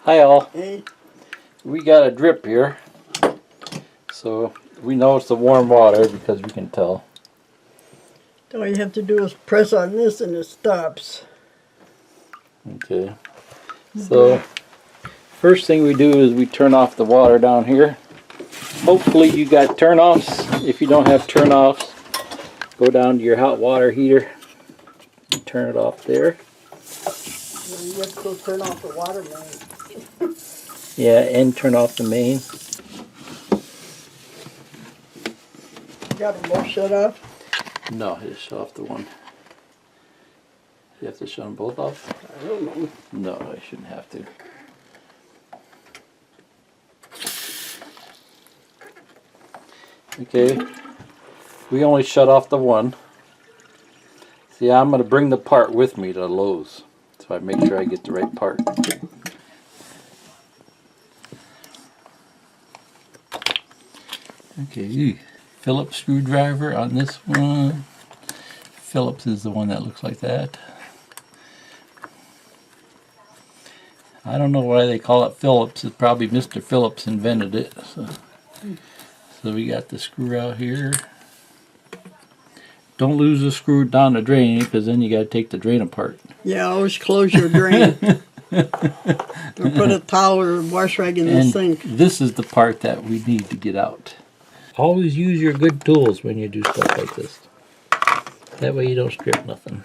Hi all. Hey. We got a drip here. So we know it's the warm water because we can tell. All you have to do is press on this and it stops. Okay. So first thing we do is we turn off the water down here. Hopefully you got turn-offs. If you don't have turn-offs, go down to your hot water heater and turn it off there. You have to go turn off the water main. Yeah, and turn off the main. You got them both shut off? No, just shut off the one. You have to shut them both off? I don't know. No, I shouldn't have to. Okay, we only shut off the one. See, I'm going to bring the part with me to Lowe's, so I make sure I get the right part. Okay, Phillips screwdriver on this one. Phillips is the one that looks like that. I don't know why they call it Phillips. It's probably Mr. Phillips invented it. So we got the screw out here. Don't lose the screw down the drain because then you got to take the drain apart. Yeah, always close your drain. Or put a towel or wash rag in the sink. This is the part that we need to get out. Always use your good tools when you do stuff like this. That way you don't strip nothing.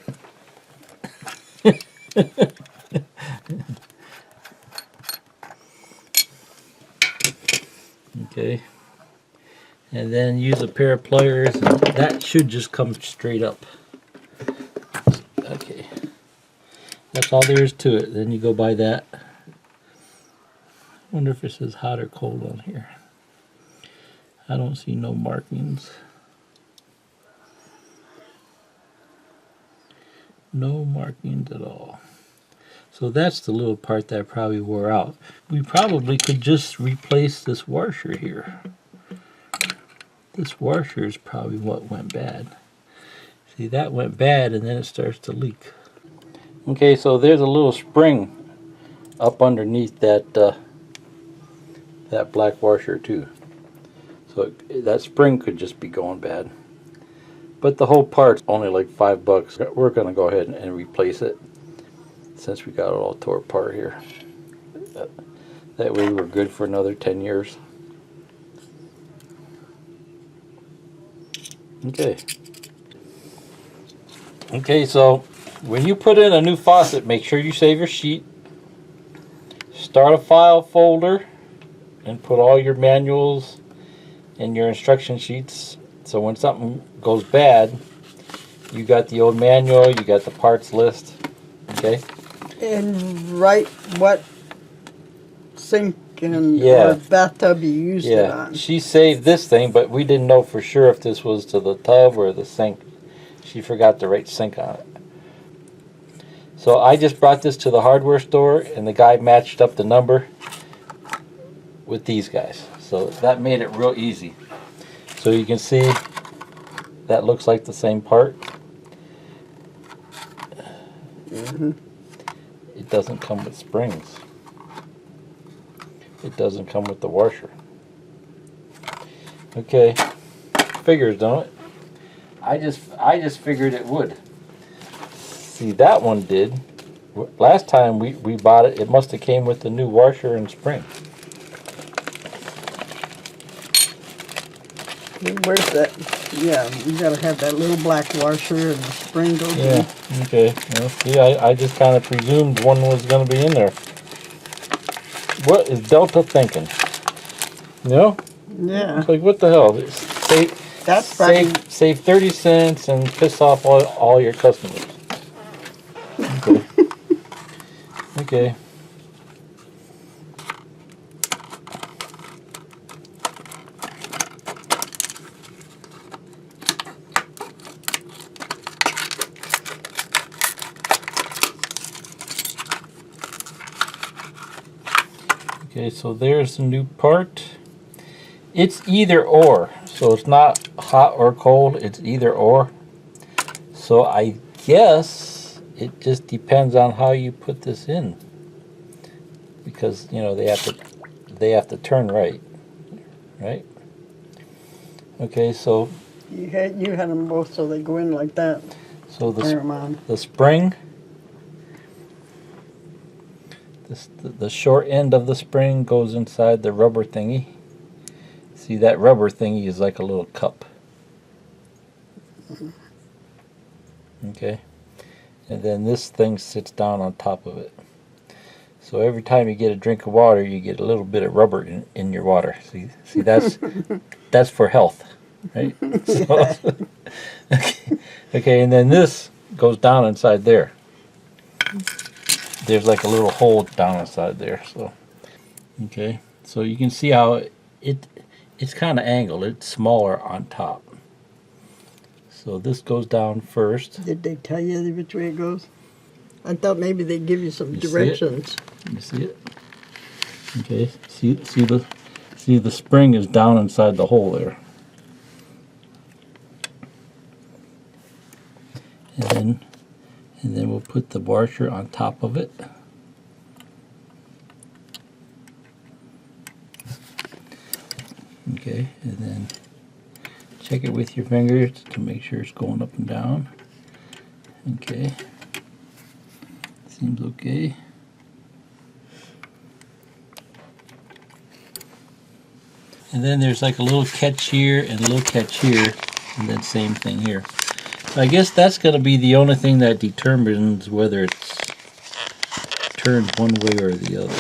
Okay. And then use a pair of pliers, and that should just come straight up. Okay. That's all there is to it. Then you go by that. I wonder if it says hot or cold on here. I don't see no markings. No markings at all. So that's the little part that probably wore out. We probably could just replace this washer here. This washer is probably what went bad. See, that went bad and then it starts to leak. Okay, so there's a little spring up underneath that that black washer too. So that spring could just be going bad. But the whole part's only like $5. We're going to go ahead and replace it since we got it all tore apart here. That way we're good for another 10 years. Okay. Okay, so when you put in a new faucet, make sure you save your sheet. Start a file folder and put all your manuals and your instruction sheets. So when something goes bad, you got the old manual, you got the parts list. Okay? And write what sink and or bathtub you used it on. She saved this thing, but we didn't know for sure if this was to the tub or the sink. She forgot to write sink on it. So I just brought this to the hardware store, and the guy matched up the number with these guys. So that made it real easy. So you can see that looks like the same part. It doesn't come with springs. It doesn't come with the washer. Okay, figures, don't it? I just figured it would. See, that one did. Last time we bought it, it must have came with the new washer and spring. Where's that? Yeah, you gotta have that little black washer and the spring goes in. Yeah, okay. Well, see, I just kind of presumed one was going to be in there. What is Delta thinking? You know? Yeah. It's like, what the hell? Save 30 cents and piss off all your customers. Okay. Okay. Okay, so there's the new part. It's either or, so it's not hot or cold, it's either or. So I guess it just depends on how you put this in. because you know they have to turn right, right? Okay, so You had them both so they go in like that. so Turn 'em on. the spring, the short end of the spring goes inside the rubber thingy. See, that rubber thingy is like a little cup. Okay, and then this thing sits down on top of it. So every time you get a drink of water, you get a little bit of rubber in your water. See that's for health, right? So, okay, and then this goes down inside there. There's like a little hole down inside there. So, okay, so you can see how it's kind of angled. It's smaller on top. So this goes down first. Did they tell you which way it goes? I thought maybe they'd give you some You see it? directions. You see it? Okay. See the spring is down inside the hole there. And then we'll put the washer on top of it. Okay, and then check it with your fingers to make sure it's going up and down. Okay. Seems okay. And then there's like a little catch here and a little catch here, and then same thing here. So I guess that's going to be the only thing that determines whether it's turned one way or the other.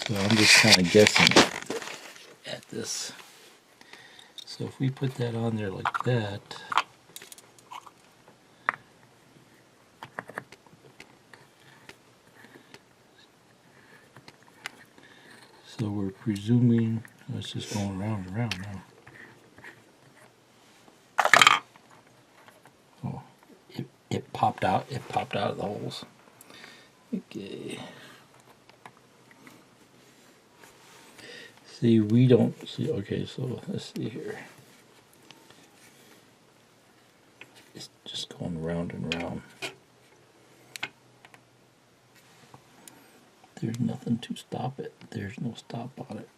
So I'm just kind of guessing at this. So if we put that on there like that, so we're presuming it's just going round and round now. Oh, it popped out. It popped out of the holes. Okay. See, we don't see. Okay, so let's see here. It's just going round and round. There's nothing to stop it. There's no stop on it.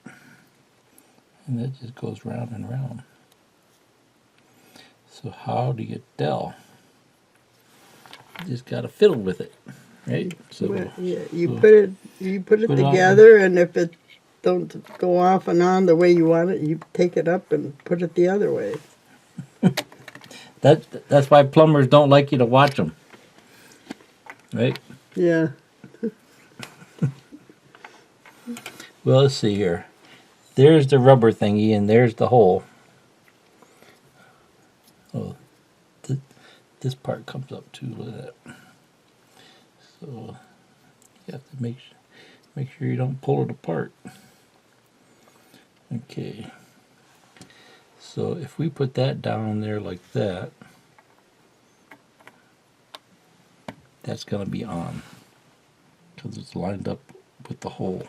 And that just goes round and round. So how do you tell? You just gotta fiddle with it, right? So Well, yeah, you so put it put it on together, and if it don't go off and on the way you want it, you take it up and put it the other way. that's why plumbers don't like you to watch them, right? Yeah. Well, let's see here. There's the rubber thingy, and there's the hole. Oh, this part comes up too. Look at that. So you have to make sure you don't pull it apart. Okay. So if we put that down there like that, that's going to be on because it's lined up with the hole.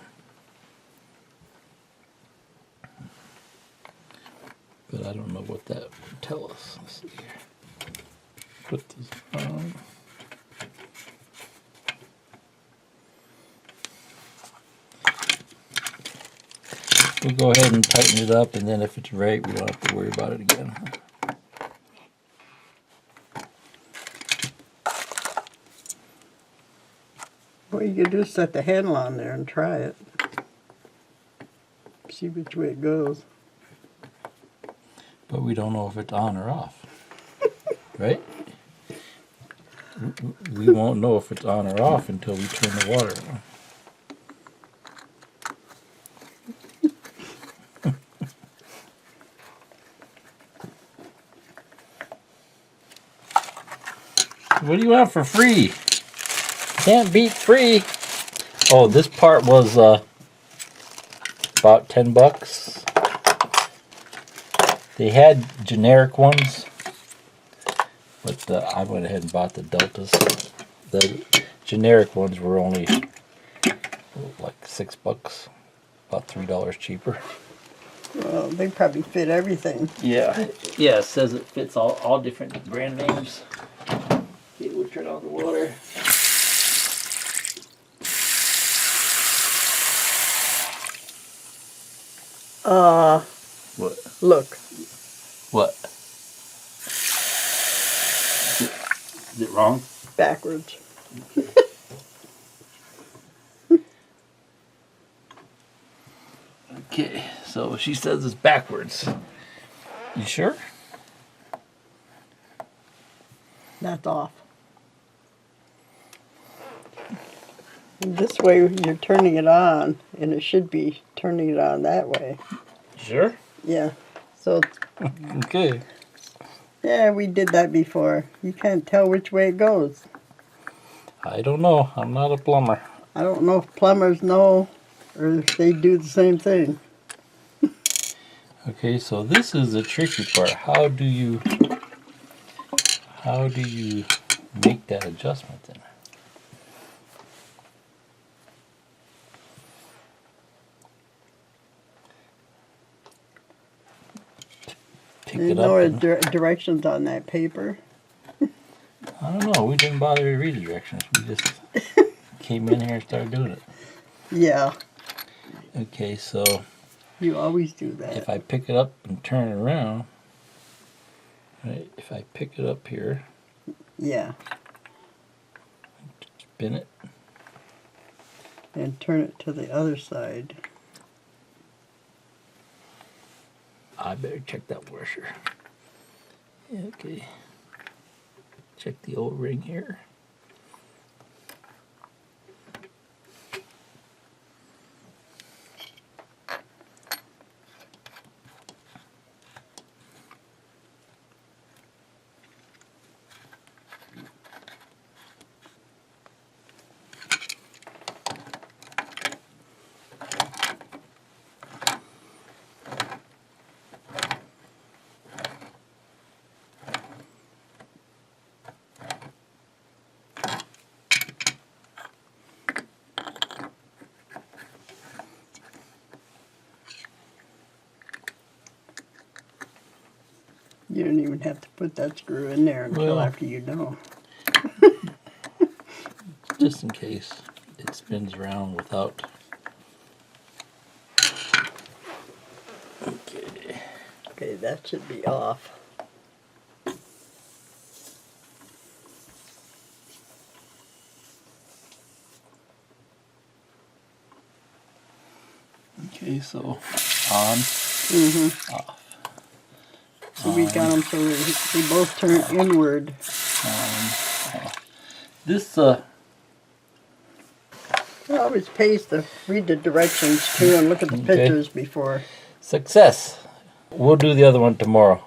But I don't know what that would tell us. Let's see here. Put this on. We'll go ahead and tighten it up, and then if it's right, we don't have to worry about it again. What you can do is set the handle on there and try it. See which way it goes. But we don't know if it's on or off, right? We won't know if it's on or off until we turn the water on. What do you want for free? Can't beat free. Oh, this part was about $10. They had generic ones, but I went ahead and bought the Deltas. The generic ones were only like $6, about $3 cheaper. Well, they probably fit everything. Yeah, yeah. It says it fits all different brand names. Okay, we'll turn on the water. What? Look. What? Is it wrong? Backwards. Okay, so she says it's backwards. You sure? That's off. This way you're turning it on, and it should be turning it on that way. Sure? Yeah. So, Okay. yeah, we did that before. You can't tell which way it goes. I don't know. I'm not a plumber. I don't know if plumbers know or if they do the same thing. Okay, so this is the tricky part. How do you make that adjustment then? Pick There's it no up. And, directions on that paper. I don't know. We didn't bother to read the directions. We just came in here and started doing it. Yeah, Okay, so you always do that. if I pick it up and turn it around, right? If I pick it up here, Yeah, spin it, and turn it to the other side. I better check that washer. Yeah, okay. Check the old ring here. You don't even have to put that screw in there until Well, after you know. just in case it spins around without. Okay. Okay, that should be off. Okay, so on, Mm-hmm. off. So we got them so they both turn inward. This It always pays to read the directions too and look at the Okay. pictures before. success. We'll do the other one tomorrow.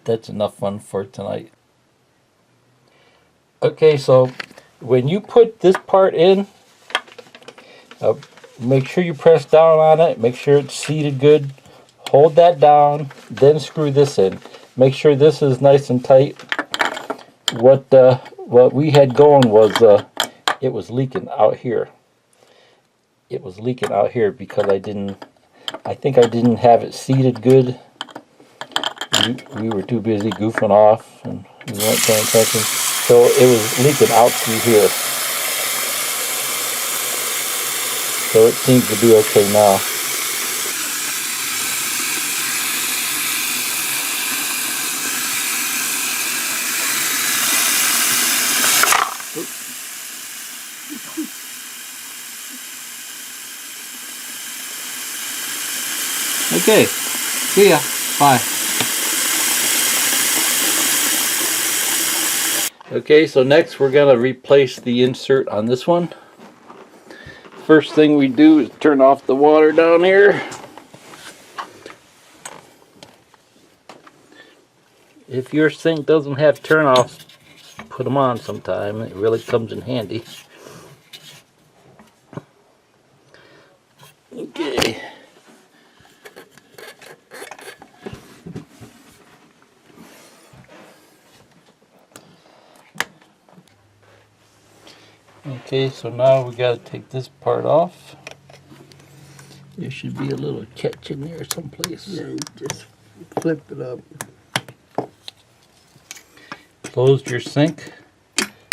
That's enough fun for tonight. Okay, so when you put this part in, make sure you press down on it. Make sure it's seated good. Hold that down, then screw this in. Make sure this is nice and tight. What we had going was it was leaking out here. It was leaking out here because I think I didn't have it seated good. We were too busy goofing off and we weren't paying attention. So it was leaking out through here. So it seems to be okay now. Okay, see ya. Bye. Okay, so next we're going to replace the insert on this one. First thing we do is turn off the water down here. If your sink doesn't have turn-offs, put them on sometime. It really comes in handy. Okay. Okay, so now we got to take this part off. There should be a little catch in there someplace. Yeah, you just flip it up. Close your sink.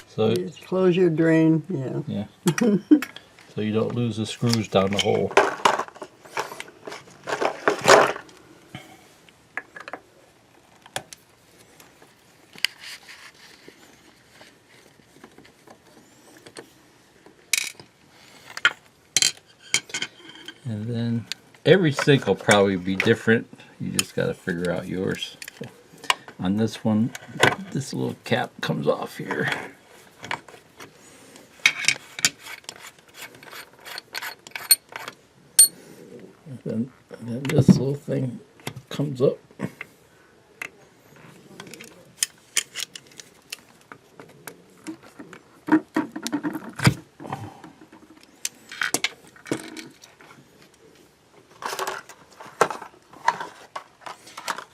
So Just close your drain. Yeah. yeah. So you don't lose the screws down the hole. And then every sink will probably be different. You just got to figure out yours. So on this one, this little cap comes off here. And then this little thing comes up.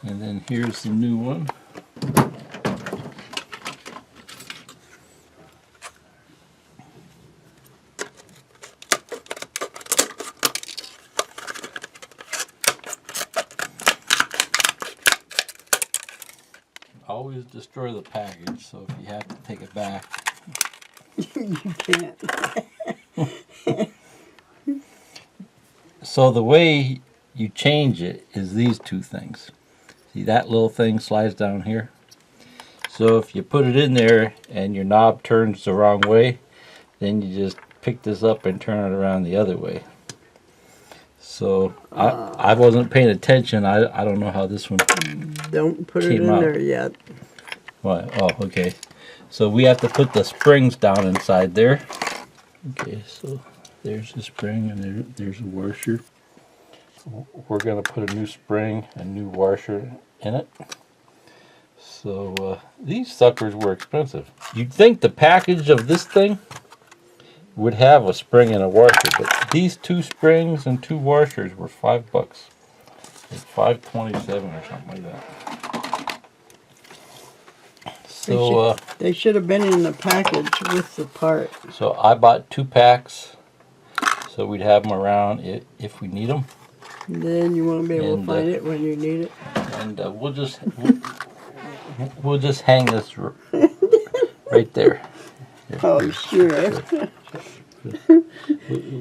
And then here's the new one. Always destroy the package, so if you have to take it back. You can't. So the way you change it is these two things. See, that little thing slides down here. So if you put it in there and your knob turns the wrong way, then you just pick this up and turn it around the other way. So I wasn't paying attention. I don't know how this one Don't put it came in out. there yet. What? Oh, okay. So we have to put the springs down inside there. Okay, so there's the spring and there's a washer. We're going to put a new spring and new washer in it. So these suckers were expensive. You'd think the package of this thing would have a spring and a washer, but these two springs and two washers were $5. Like $5.27 or something like that. So They should have been in the package with the part. so I bought 2 packs, so we'd have them around if we need them. Then you won't be able to And, find it when you need it. And we'll just hang this right there. Here, Oh, here. sure.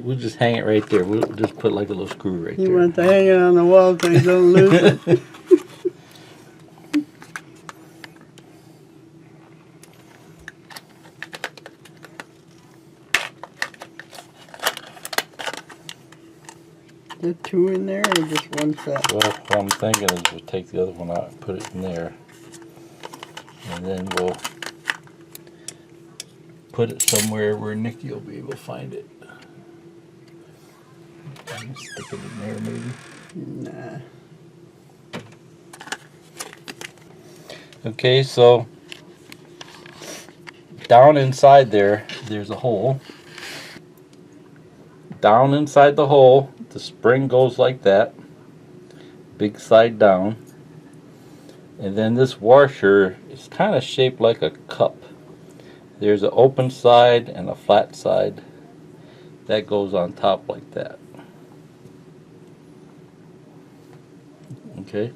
We'll just hang it right there. We'll just put like a little screw right You there. want to hang it on the wall so you don't lose it. The 2 in there or just one set? Well, what I'm thinking is we'll take the other one out and put it in there. And then we'll put it somewhere where Nikki will be able to find it. Stick it in there maybe. Nah. Okay, so down inside there's a hole. Down inside the hole, the spring goes like that, big side down. And then this washer is kind of shaped like a cup. There's an open side and a flat side that goes on top like that. Okay,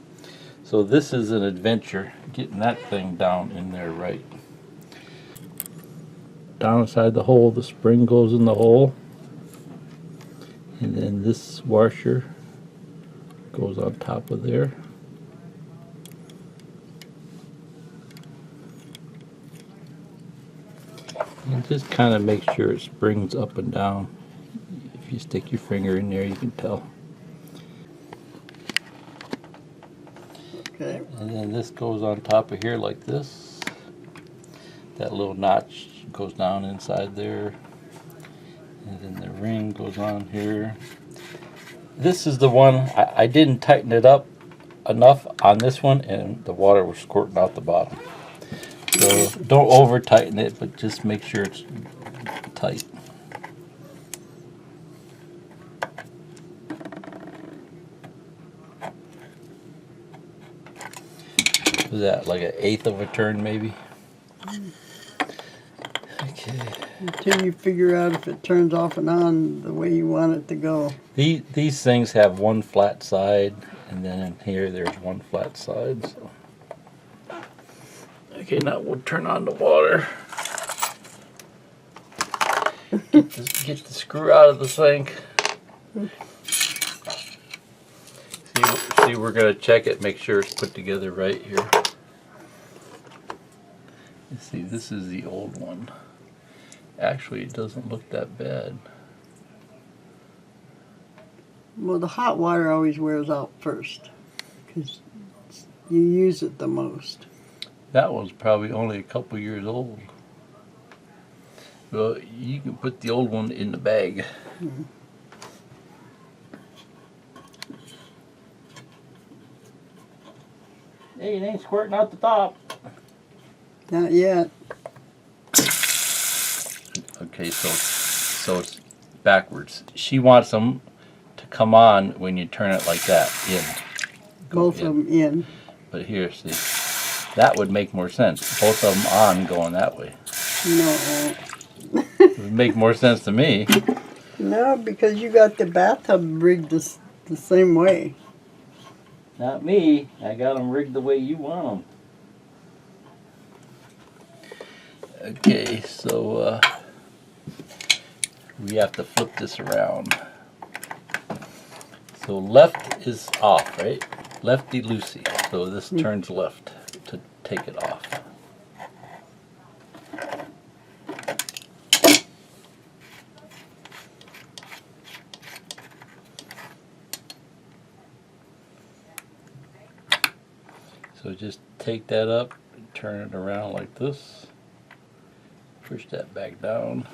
so this is an adventure getting that thing down in there right. Down inside the hole, the spring goes in the hole, and then this washer goes on top of there. And just kind of make sure it springs up and down. If you stick your finger in there, you can tell. Okay. And then this goes on top of here like this. That little notch goes down inside there. And then the ring goes on here. This is the one, I didn't tighten it up enough on this one, and the water was squirting out the bottom. So don't over tighten it, but just make sure it's tight. Was that like 1/8 of a turn maybe? Okay. Until you figure out if it turns off and on the way you want it to go. These things have one flat side, and then in here there's one flat side. So. Okay, now we'll turn on the water. Get the screw out of the sink. See, we're gonna check it, make sure it's put together right here. You see, this is the old one. Actually, it doesn't look that bad. Well, the hot water always wears out first because you use it the most. That one's probably only a couple years old. Well, you can put the old one in the bag. Mm-hmm. Hey, it ain't squirting out the top. Not yet. Okay, so it's backwards. She wants them to come on when you turn it like that, in. Both of them in. But here, see, that would make more sense. Both of them on going that way. No. It would make more sense to me. No, because you got the bathtub rigged the same way. Not me. I got them rigged the way you want them. Okay, so we have to flip this around. So left is off, right? Lefty-loosey. So this turns left to take it off. So just take that up and turn it around like this. Push that back down.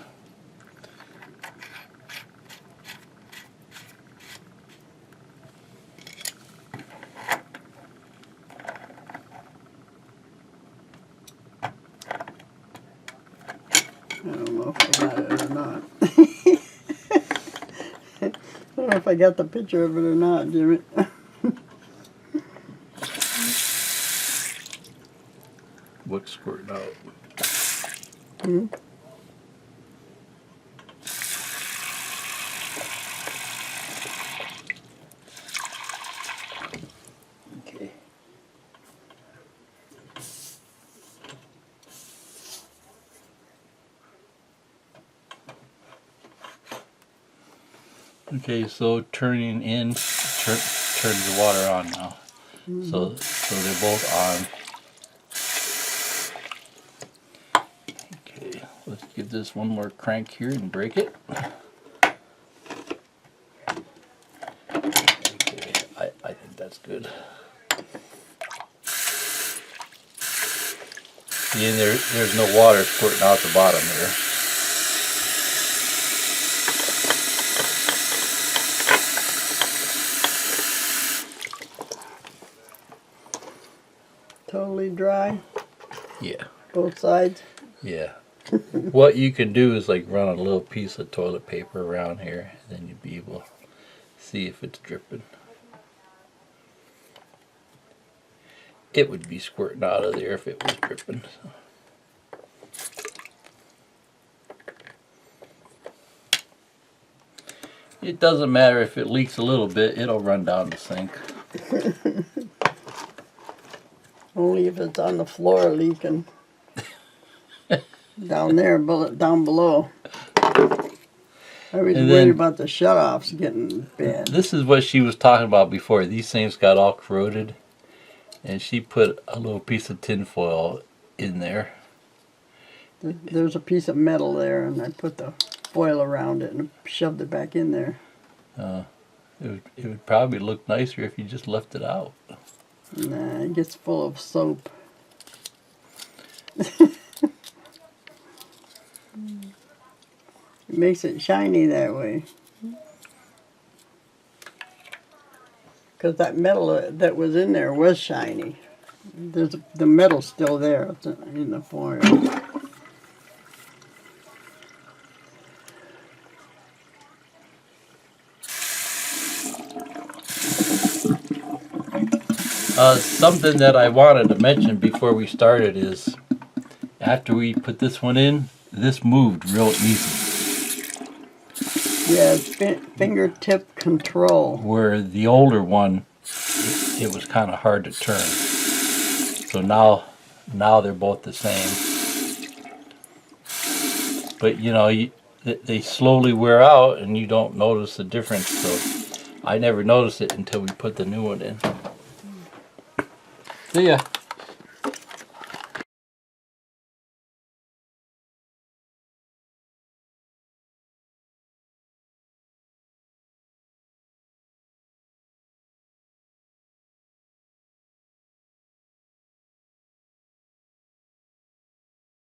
I don't know if I got it or not. I don't know if I got the picture of it or not, Jimmy. What's squirting out? Hmm? Okay. Okay, so turning in turns the water on now. Mm-hmm. So they're both on. Okay, let's give this one more crank here and break it. Okay, I think that's good. See, and there's no water squirting out the bottom here. Totally dry, Yeah. both sides. Yeah. What you can do is like run a little piece of toilet paper around here, and then you'd be able to see if it's dripping. It would be squirting out of there if it was dripping. So. It doesn't matter if it leaks a little bit, it'll run down the sink. Only if it's on the floor leaking. Down there, down below. I was And worried then- about the shut-offs getting bad. This is what she was talking about before. These things got all corroded, and she put a little piece of tin foil in there. There's a piece of metal there, and I put the foil around it and shoved it back in there. It would probably look nicer if you just left it out. Nah, it gets full of soap. It makes it shiny that way. Because that metal that was in there was shiny. The metal's still there in the foil. Something that I wanted to mention before we started is after we put this one in, this moved real easy. Yeah, it's fingertip control. Where the older one, it was kind of hard to turn. So now they're both the same. But you know, they slowly wear out and you don't notice the difference. So I never noticed it until we put the new one in. See ya.